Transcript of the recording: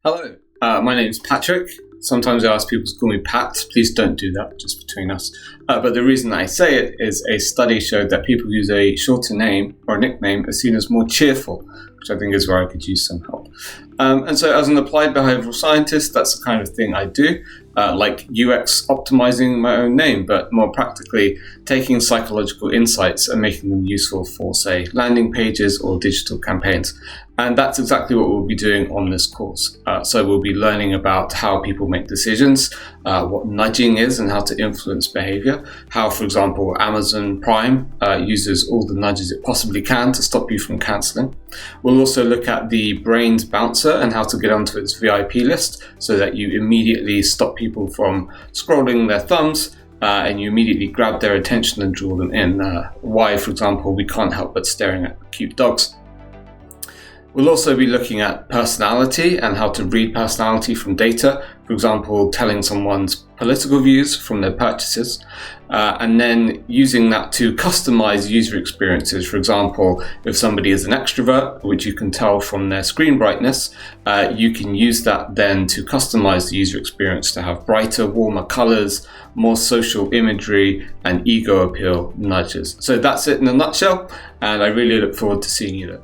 Hello, my name is Patrick. Sometimes I ask people to call me Pat. Please don't do that, just between us. But the reason I say it is a study showed that people who use a shorter name or a nickname are seen as more cheerful, which I think is where I could use some help. And so as an applied behavioural scientist, that's the kind of thing I do, like UX optimizing my own name, but more practically taking psychological insights and making them useful for, say, landing pages or digital campaigns. And that's exactly what we'll be doing on this course. So we'll be learning about how people make decisions, what nudging is and how to influence behavior, how, for example, Amazon Prime uses all the nudges it possibly can to stop you from cancelling. We'll also look at the brain's bouncer and how to get onto its VIP list so that you immediately stop people from scrolling their thumbs and you immediately grab their attention and draw them in. Why, for example, we can't help but staring at cute dogs. We'll also be looking at personality and how to read personality from data, for example, telling someone's political views from their purchases, and then using that to customize user experiences. For example, if somebody is an extrovert, which you can tell from their screen brightness, you can use that then to customize the user experience to have brighter, warmer colors, more social imagery, and ego appeal nudges. So that's it in a nutshell, and I really look forward to seeing you there.